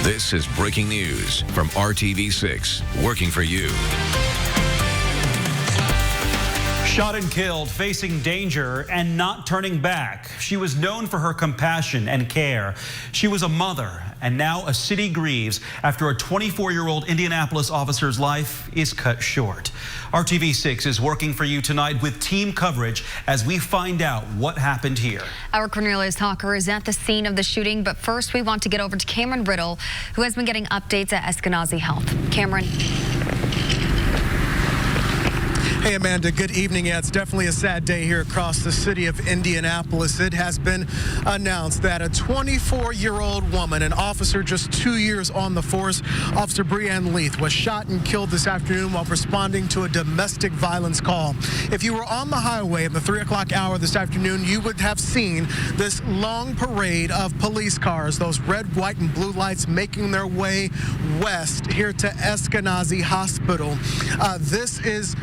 This is breaking news from RTV6, working for you. Shot and killed, facing danger and not turning back. She was known for her compassion and care. She was a mother, and now a city grieves after a 24-year-old Indianapolis officer's life is cut short. RTV6 is working for you tonight with team coverage as we find out what happened here. Our Cornelius Hawker is at the scene of the shooting, but first we want to get over to Cameron Riddle, who has been getting updates at Eskenazi Health. Cameron. Hey, Amanda, good evening. Yeah, it's definitely a sad day here across the city of Indianapolis. It has been announced that a 24-year-old woman, an officer just 2 years on the force, Officer Brienne Leith, was shot and killed this afternoon while responding to a domestic violence call. If you were on the highway in the 3 o'clock hour this afternoon, you would have seen this long parade of police cars, those red, white, and blue lights making their way west here to Eskenazi Hospital. This is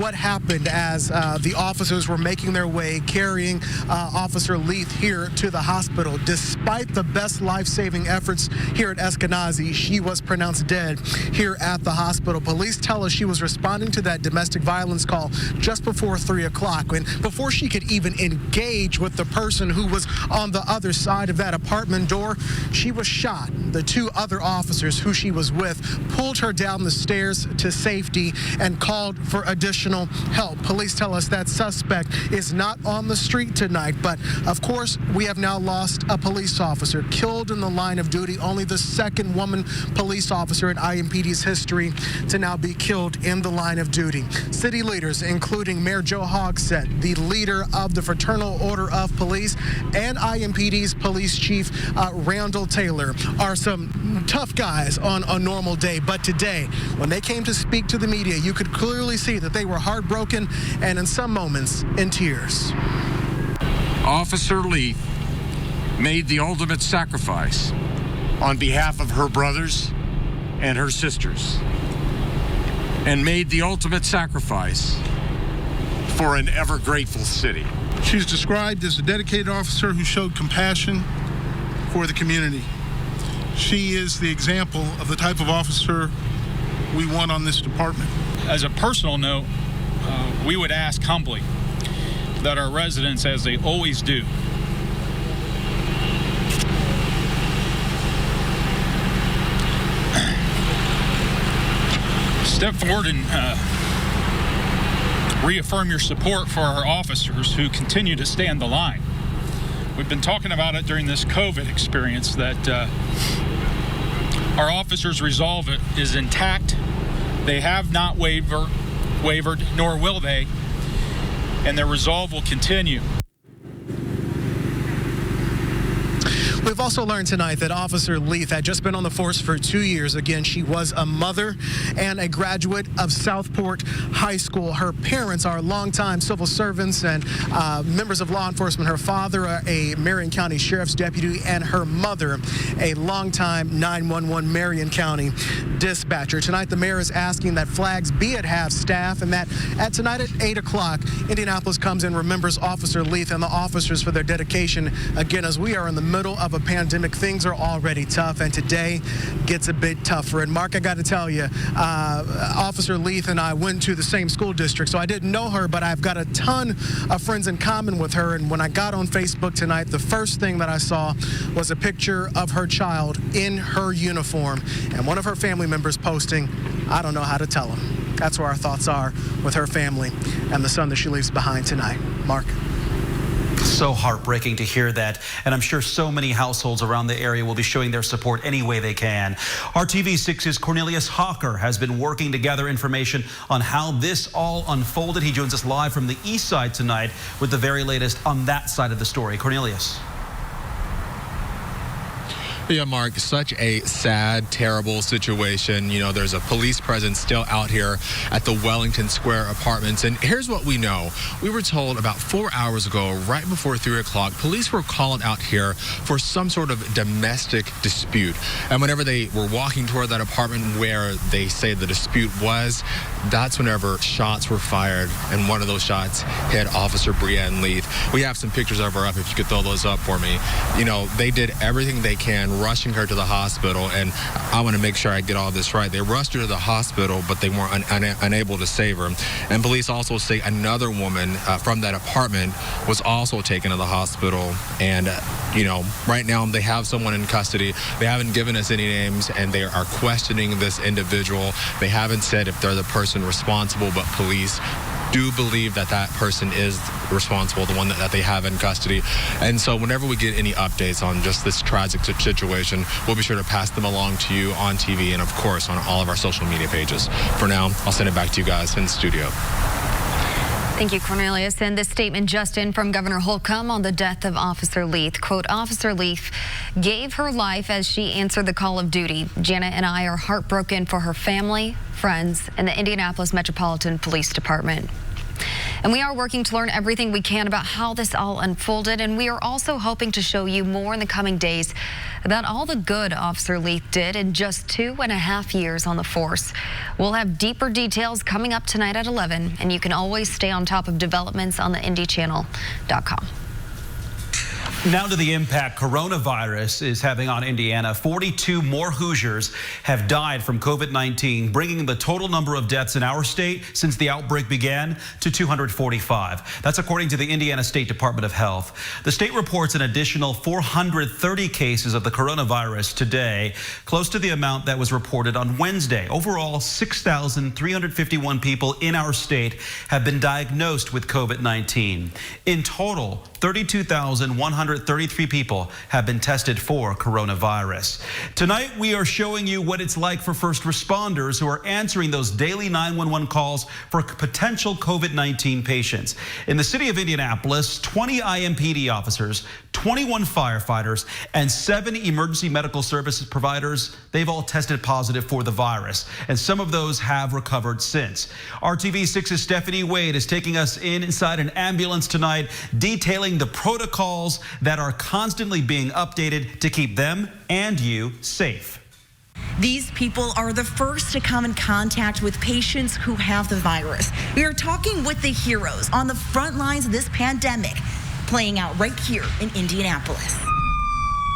what happened as the officers were making their way carrying Officer Leith here to the hospital. Despite the best life-saving efforts here at Eskenazi, she was pronounced dead here at the hospital. Police tell us she was responding to that domestic violence call just before 3 o'clock. And before she could even engage with the person who was on the other side of that apartment door, she was shot. The two other officers who she was with pulled her down the stairs to safety and called for additional help. Police tell us that suspect is not on the street tonight, but of course we have now lost a police officer killed in the line of duty, only the second woman police officer in IMPD's history to now be killed in the line of duty. City leaders, including Mayor Joe Hogsett, the leader of the Fraternal Order of Police, and IMPD's police chief Randall Taylor, are some tough guys on a normal day, but today when they came to speak to the media, you could clearly see that they were heartbroken and in some moments in tears. Officer Leith made the ultimate sacrifice on behalf of her brothers and her sisters, and made the ultimate sacrifice for an ever grateful city. She's described as a dedicated officer who showed compassion for the community. She is the example of the type of officer we want on this department. As a personal note, we would ask humbly that our residents, as they always do, step forward and reaffirm your support for our officers who continue to stand the line. We've been talking about it during this COVID experience that our officers' resolve is intact. They have not wavered, nor will they, and their resolve will continue. We've also learned tonight that Officer Leith had just been on the force for 2 years. Again, she was a mother and a graduate of Southport High School. Her parents are longtime civil servants and members of law enforcement. Her father, a Marion County Sheriff's deputy, and her mother, a longtime 911 Marion County dispatcher. Tonight, the mayor is asking that flags be at half-staff, and that tonight at 8 o'clock, Indianapolis comes and remembers Officer Leith and the officers for their dedication. Again, as we are in the middle of a pandemic, things are already tough, and today gets a bit tougher. And Mark, I got to tell you, Officer Leith and I went to the same school district, so I didn't know her, but I've got a ton of friends in common with her. And when I got on Facebook tonight, the first thing that I saw was a picture of her child in her uniform, and one of her family members posting, "I don't know how to tell him." That's where our thoughts are with her family and the son that she leaves behind tonight. Mark. So heartbreaking to hear that, and I'm sure so many households around the area will be showing their support any way they can. Our TV6's Cornelius Hawker has been working to gather information on how this all unfolded. He joins us live from the east side tonight with the very latest on that side of the story. Cornelius. Yeah, Mark, such a sad, terrible situation. You know, there's a police presence still out here at the Wellington Square Apartments. And here's what we know. We were told about 4 hours ago, right before 3 o'clock, police were called out here for some sort of domestic dispute. And whenever they were walking toward that apartment where they say the dispute was, that's whenever shots were fired. And one of those shots hit Officer Brienne Leith. We have some pictures of her up if you could throw those up for me. You know, they did everything they can rushing her to the hospital, and I want to make sure I get all this right. They rushed her to the hospital, but they weren't unable to save her. And police also say another woman from that apartment was also taken to the hospital. And, right now they have someone in custody. They haven't given us any names, and they are questioning this individual. They haven't said if they're the person responsible, but police do believe that that person is responsible, the one that they have in custody. And so whenever we get any updates on just this tragic situation, we'll be sure to pass them along to you on TV and, of course, on all of our social media pages. For now, I'll send it back to you guys in the studio. Thank you, Cornelius. And this statement just in from Governor Holcomb on the death of Officer Leith. Quote, Officer Leith gave her life as she answered the call of duty. Janet and I are heartbroken for her family, friends, and the Indianapolis Metropolitan Police Department. And we are working to learn everything we can about how this all unfolded. And we are also hoping to show you more in the coming days about all the good Officer Leith did in just 2.5 years on the force. We'll have deeper details coming up tonight at 11. And you can always stay on top of developments on the IndyChannel.com. Now to the impact coronavirus is having on Indiana. 42 more Hoosiers have died from COVID-19, bringing the total number of deaths in our state since the outbreak began to 245. That's according to the Indiana State Department of Health. The state reports an additional 430 cases of the coronavirus today, close to the amount that was reported on Wednesday. Overall, 6,351 people in our state have been diagnosed with COVID-19. In total, 32,133 people have been tested for coronavirus. Tonight, we are showing you what it's like for first responders who are answering those daily 911 calls for potential COVID-19 patients. In the city of Indianapolis, 20 IMPD officers, 21 firefighters, and 7 emergency medical services providers, they've all tested positive for the virus, and some of those have recovered since. RTV6's Stephanie Wade is taking us inside an ambulance tonight, detailing the protocols that are constantly being updated to keep them and you safe. These people are the first to come in contact with patients who have the virus. We are talking with the heroes on the front lines of this pandemic, playing out right here in Indianapolis.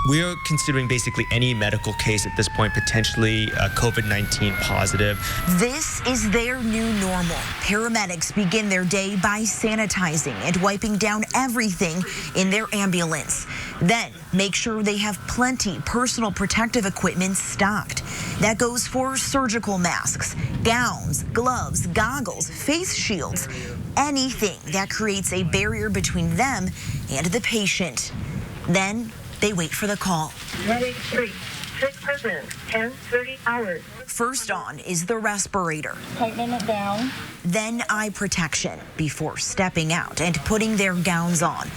We are considering basically any medical case at this point potentially COVID-19 positive. This is their new normal. Paramedics begin their day by sanitizing and wiping down everything in their ambulance. Then make sure they have plenty personal protective equipment stocked. That goes for surgical masks, gowns, gloves, goggles, face shields, anything that creates a barrier between them and the patient. Then they wait for the call. Medic 3, sick person, 10:30 hours. First on is the respirator. Tightening it down. Then eye protection before stepping out and putting their gowns on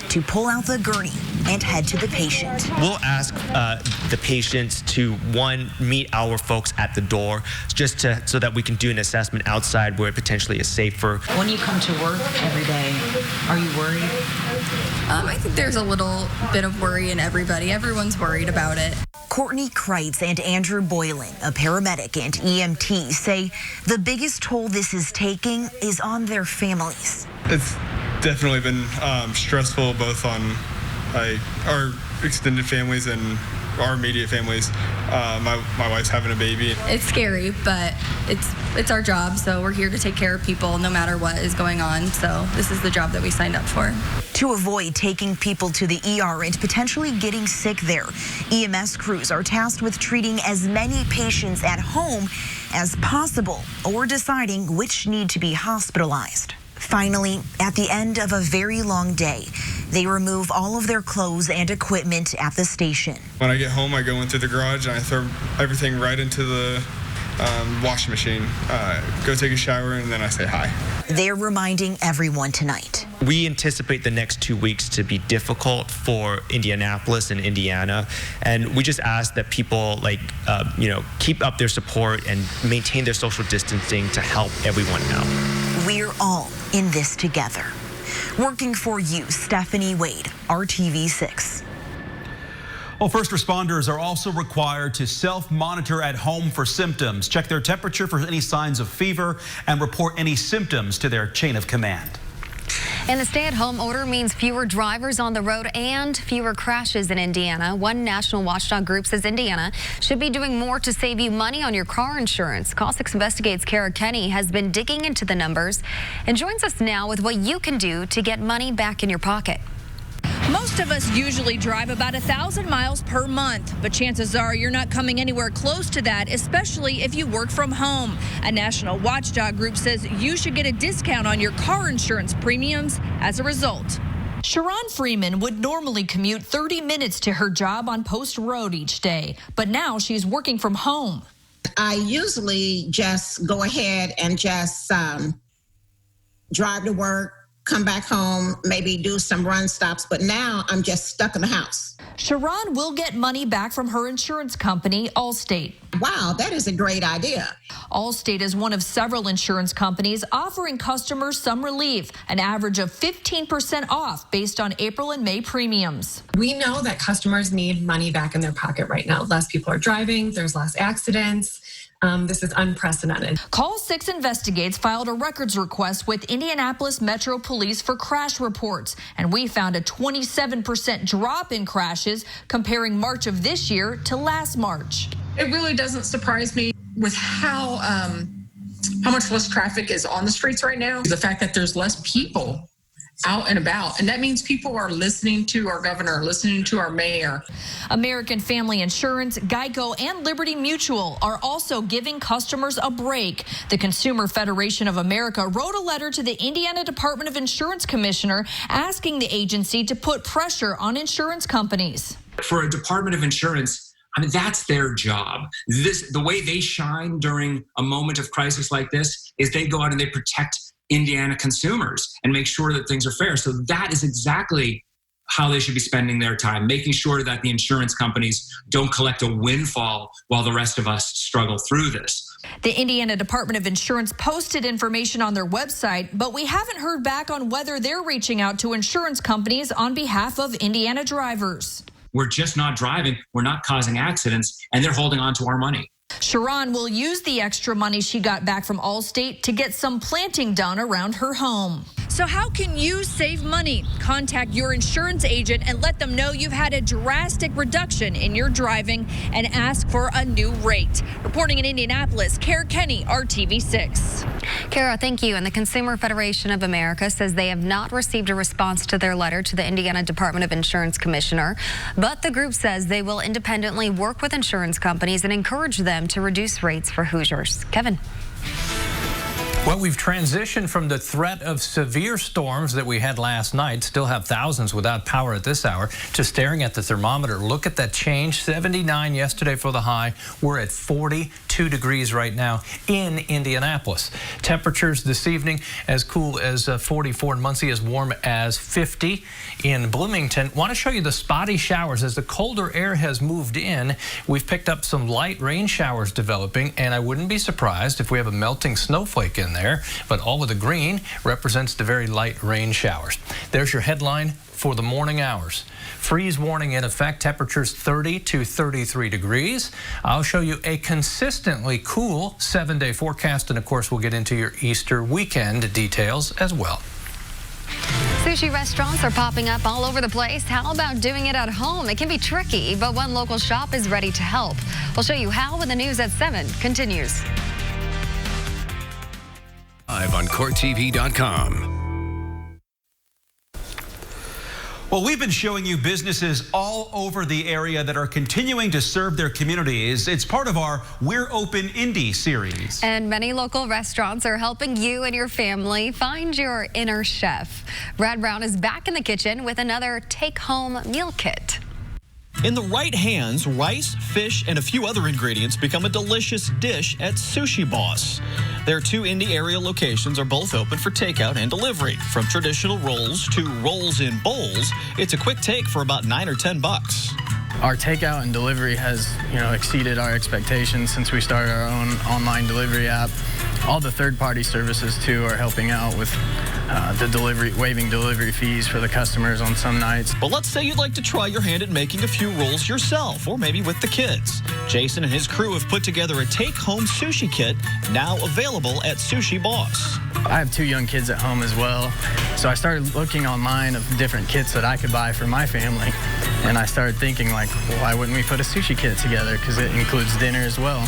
to pull out the gurney and head to the patient. We'll ask the patients to, one, meet our folks at the door just so that we can do an assessment outside where it potentially is safer. When you come to work every day, are you worried? I think there's a little bit of worry in everybody. Everyone's worried about it. Courtney Kreitz and Andrew Boylan, a paramedic and EMT, say the biggest toll this is taking is on their families. It's definitely been stressful, both on our extended families and our immediate families. My wife's having a baby. It's scary, but it's our job, so we're here to take care of people no matter what is going on. So this is the job that we signed up for. To avoid taking people to the ER and potentially getting sick there, EMS crews are tasked with treating as many patients at home as possible or deciding which need to be hospitalized. Finally, at the end of a very long day, they remove all of their clothes and equipment at the station. When I get home, I go into the garage and I throw everything right into the washing machine, go take a shower, and then I say hi. They're reminding everyone tonight. We anticipate the next 2 weeks to be difficult for Indianapolis and Indiana, and we just ask that people keep up their support and maintain their social distancing to help everyone out. We're all in this together. Working for you, Stephanie Wade, RTV6. Well, first responders are also required to self-monitor at home for symptoms, check their temperature for any signs of fever, and report any symptoms to their chain of command. And the stay-at-home order means fewer drivers on the road and fewer crashes in Indiana. One national watchdog group says Indiana should be doing more to save you money on your car insurance. Call 6 Investigates' Kara Kenny has been digging into the numbers and joins us now with what you can do to get money back in your pocket. Most of us usually drive about 1,000 miles per month, but chances are you're not coming anywhere close to that, especially if you work from home. A national watchdog group says you should get a discount on your car insurance premiums as a result. Sharon Freeman would normally commute 30 minutes to her job on Post Road each day, but now she's working from home. I usually just go ahead and just drive to work, come back home, maybe do some run stops, but now I'm just stuck in the house. Sharon will get money back from her insurance company, Allstate. Wow, that is a great idea. Allstate is one of several insurance companies offering customers some relief, an average of 15% off based on April and May premiums. We know that customers need money back in their pocket right now. Less people are driving, there's less accidents. This is unprecedented. Call 6 Investigates filed a records request with Indianapolis Metro Police for crash reports, and we found a 27% drop in crashes comparing March of this year to last March. It really doesn't surprise me with how much less traffic is on the streets right now. The fact that there's less people out and about, and that means people are listening to our governor, listening to our mayor. American Family Insurance, Geico, and Liberty Mutual are also giving customers a break. The Consumer Federation of America wrote a letter to the Indiana Department of Insurance Commissioner asking the agency to put pressure on insurance companies. For a Department of Insurance, I mean, that's their job. The way they shine during a moment of crisis like this is they go out and they protect Indiana consumers and make sure that things are fair. So that is exactly how they should be spending their time, making sure that the insurance companies don't collect a windfall while the rest of us struggle through this. The Indiana Department of Insurance posted information on their website, but we haven't heard back on whether they're reaching out to insurance companies on behalf of Indiana drivers. We're just not driving, we're not causing accidents, and they're holding on to our money. Sharon will use the extra money she got back from Allstate to get some planting done around her home. So how can you save money? Contact your insurance agent and let them know you've had a drastic reduction in your driving and ask for a new rate. Reporting in Indianapolis, Kara Kenny, RTV6. Kara, thank you. And the Consumer Federation of America says they have not received a response to their letter to the Indiana Department of Insurance Commissioner, but the group says they will independently work with insurance companies and encourage them to reduce rates for Hoosiers. Kevin. Well, we've transitioned from the threat of severe storms that we had last night, still have thousands without power at this hour, to staring at the thermometer. Look at that change, 79 yesterday for the high. We're at 42 degrees right now in Indianapolis. Temperatures this evening as cool as 44 in Muncie, as warm as 50 in Bloomington. Want to show you the spotty showers. As the colder air has moved in, we've picked up some light rain showers developing, and I wouldn't be surprised if we have a melting snowflake in there, but all of the green represents the very light rain showers. There's your headline for the morning hours. Freeze warning in effect, temperatures 30 to 33 degrees. I'll show you a consistently cool 7-day forecast, and of course we'll get into your Easter weekend details as well. Sushi restaurants are popping up all over the place. How about doing it at home? It can be tricky, but one local shop is ready to help. We'll show you how when the news at 7 continues. Live on CourtTV.com. Well, we've been showing you businesses all over the area that are continuing to serve their communities. It's part of our We're Open Indy series. And many local restaurants are helping you and your family find your inner chef. Brad Brown is back in the kitchen with another take-home meal kit. In the right hands, rice, fish, and a few other ingredients become a delicious dish at Sushi Boss. Their 2 Indy area locations are both open for takeout and delivery. From traditional rolls to rolls in bowls, it's a quick take for about $9 or $10. Our takeout and delivery has, exceeded our expectations since we started our own online delivery app. all the third-party services too are helping out with waiving delivery fees for the customers on some nights. But let's say you'd like to try your hand at making a few rolls yourself, or maybe with the kids. Jason and his crew have put together a take-home sushi kit, now available at Sushi Boss. I have 2 young kids at home as well, so I started looking online of different kits that I could buy for my family, and I started thinking, like, why wouldn't we put a sushi kit together, because it includes dinner as well.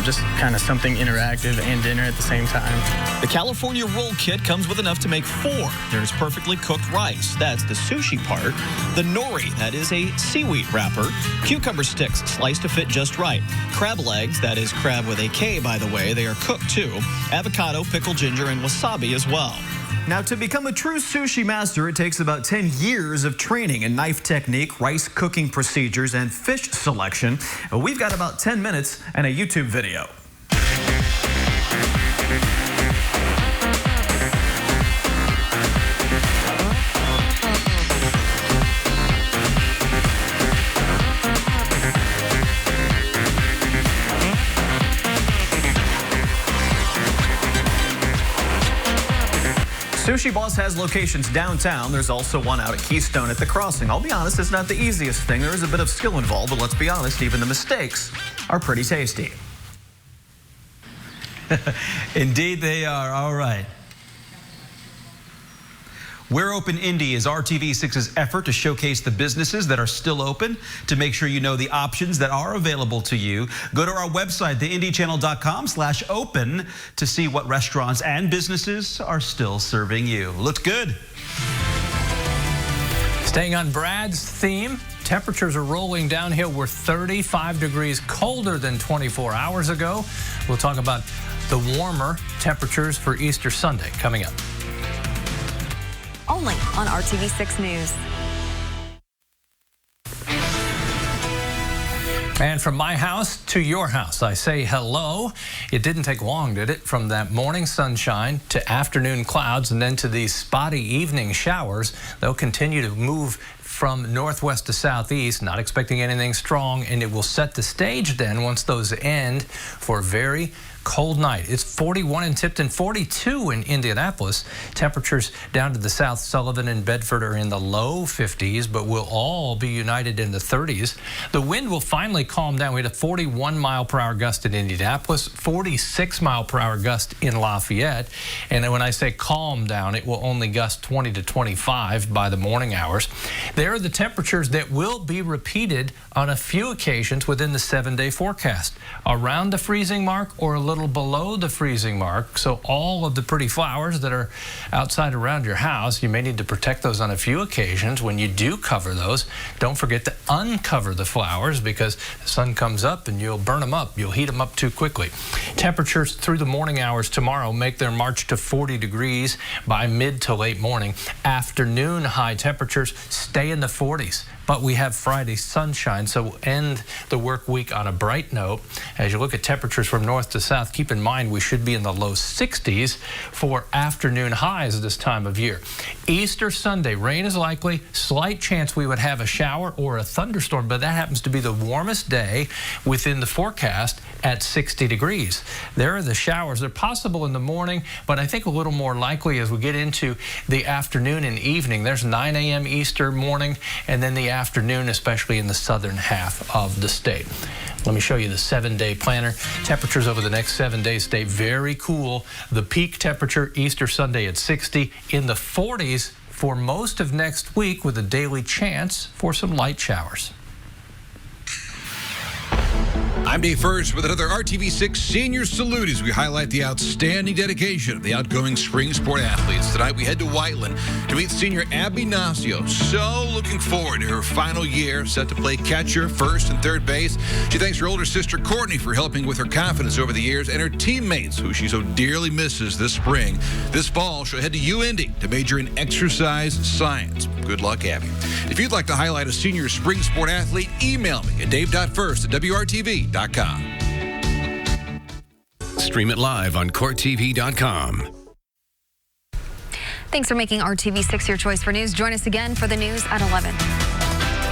Just kind of something interactive and dinner at the same time. The California Roll Kit comes with enough to make 4. There's perfectly cooked rice, that's the sushi part. The nori, that is a seaweed wrapper. Cucumber sticks, sliced to fit just right. Crab legs, that is crab with a K, by the way, they are cooked too. Avocado, pickled ginger, and wasabi as well. Now, to become a true sushi master, it takes about 10 years of training in knife technique, rice cooking procedures, and fish selection. We've got about 10 minutes and a YouTube video. Sushi Boss has locations downtown. There's also one out at Keystone at the Crossing. I'll be honest, it's not the easiest thing. There is a bit of skill involved, but let's be honest, even the mistakes are pretty tasty. Indeed they are. All right. We're Open Indy is RTV6's effort to showcase the businesses that are still open, to make sure you know the options that are available to you. Go to our website, theindychannel.com/open, to see what restaurants and businesses are still serving you. Looks good. Staying on Brad's theme, temperatures are rolling downhill. We're 35 degrees colder than 24 hours ago. We'll talk about the warmer temperatures for Easter Sunday coming up. Only on RTV6 News. And from my house to your house, I say hello. It didn't take long, did it? From that morning sunshine to afternoon clouds and then to these spotty evening showers. They'll continue to move from northwest to southeast, not expecting anything strong, and it will set the stage then once those end for a very cold night. It's 41 in Tipton, 42 in Indianapolis. Temperatures down to the South Sullivan and Bedford are in the low 50s, but we'll all be united in the 30s. The wind will finally calm down. We had a 41-mile-per-hour gust in Indianapolis, 46-mile-per-hour gust in Lafayette. And when I say calm down, it will only gust 20 to 25 by the morning hours. There are the temperatures that will be repeated on a few occasions within the 7-day forecast. Around the freezing mark or a little below the freezing mark. So all of the pretty flowers that are outside around your house, you may need to protect those on a few occasions. When you do cover those, don't forget to uncover the flowers, because the sun comes up and you'll burn them up. You'll heat them up too quickly. Temperatures through the morning hours tomorrow make their march to 40 degrees by mid to late morning. Afternoon high temperatures stay in the 40s. But we have Friday sunshine, so we'll end the work week on a bright note. As you look at temperatures from north to south, keep in mind we should be in the low 60s for afternoon highs this time of year. Easter Sunday, rain is likely. Slight chance we would have a shower or a thunderstorm, but that happens to be the warmest day within the forecast at 60 degrees. There are the showers. They're possible in the morning, but I think a little more likely as we get into the afternoon and evening. There's 9 a.m. Easter morning, and then the afternoon, especially in the southern half of the state. Let me show you the 7-day planner. Temperatures over the next 7 days stay very cool. The peak temperature Easter Sunday at 60, in the 40s for most of next week, with a daily chance for some light showers. I'm Dave First with another RTV6 Senior Salute as we highlight the outstanding dedication of the outgoing spring sport athletes. Tonight we head to Whiteland to meet senior Abby Nacio. So looking forward to her final year, set to play catcher, first and third base. She thanks her older sister Courtney for helping with her confidence over the years, and her teammates who she so dearly misses this spring. This fall she'll head to UIndy to major in exercise science. Good luck, Abby. If you'd like to highlight a senior spring sport athlete, email me at dave.first@WRTV.com. Stream it live on CourtTV.com. Thanks for making RTV6 your choice for news. Join us again for the news at 11.